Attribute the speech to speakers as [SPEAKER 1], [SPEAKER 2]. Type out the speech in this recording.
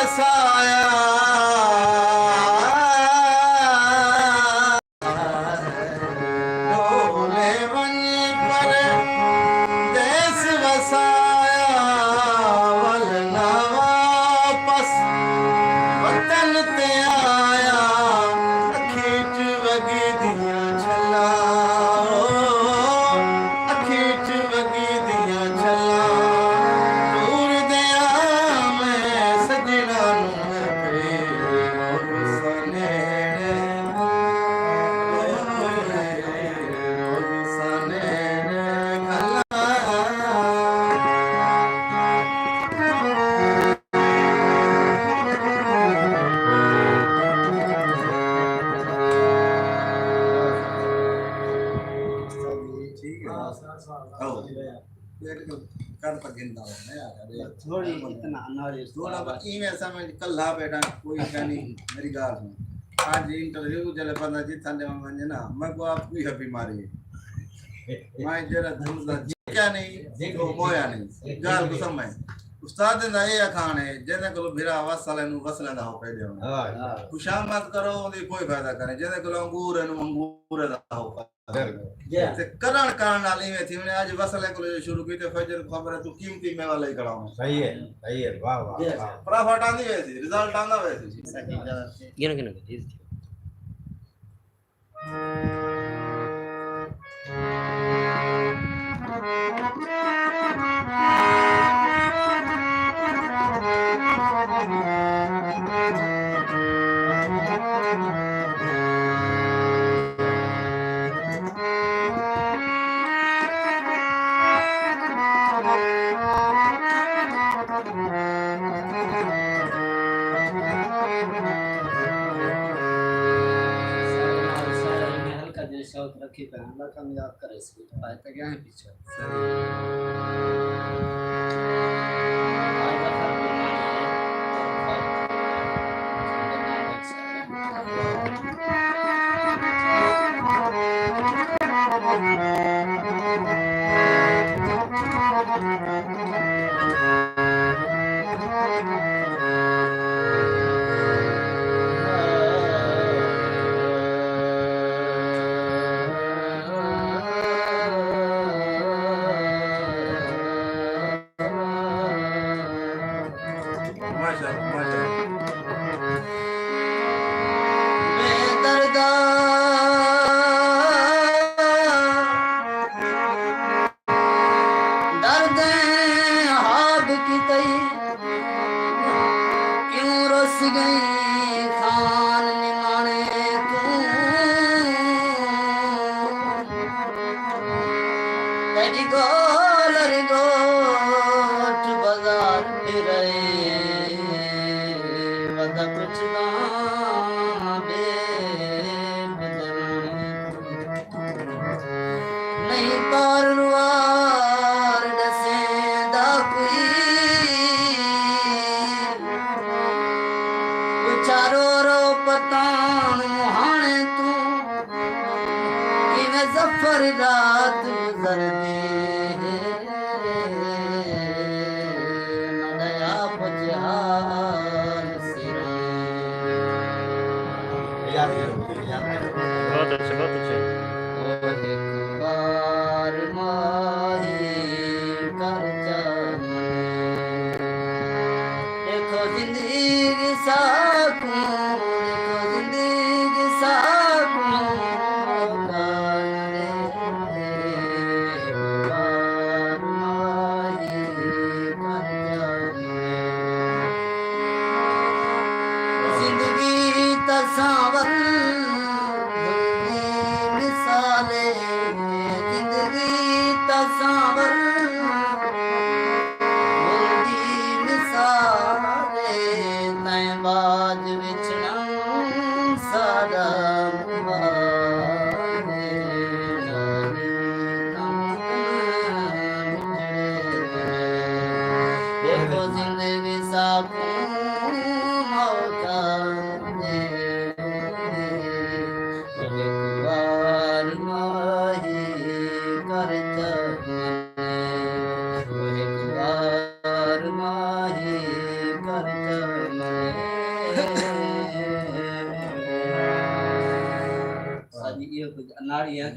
[SPEAKER 1] वसाया ढोले वञी पर देश वसाया वल न वापस वतन ते आया अखी च वगी दियां छला अखी च वगी दियां छला दूर दिया मैं सजना कर पगिंदा थोड़ी इतना नॉलेज थोड़ा इवें समझ कल्ला बेटा कोई कहनी मेरी गाल सुन आज इंटरव्यू जले बंदा जिथां दे वने ना मैं को आप की बीमारी मैं जरा धंधा क्या नहीं देखो मोया नहीं गाल को समझ उस्ताद ने ये खाने जेने को भिरा वसले नु वसले दा हो पहले हां खुशामद करो ओदी कोई फायदा करे जेने को अंगूर नु अंगूर दा हो ते करण कारण नाली में थी मैंने आज वसले को शुरू की ते फजर खबर है तू कीमती में वाला ही कराऊं सही है वाह वाह प्रॉफिट आंदी वैसी रिजल्ट आंदा वैसी गिनो शौक रखी पे अल्लाह कामयाब करे इसको आए तक गए हैं पीछे जफर रात गुजर दे नया पजहार सिरे बहुत अच्छे ओ एक बार माही कर जाने देखो जिंदगी साकू देखो जिंदगी साकू कर
[SPEAKER 2] ਦਿਹਾੜੀਆਂ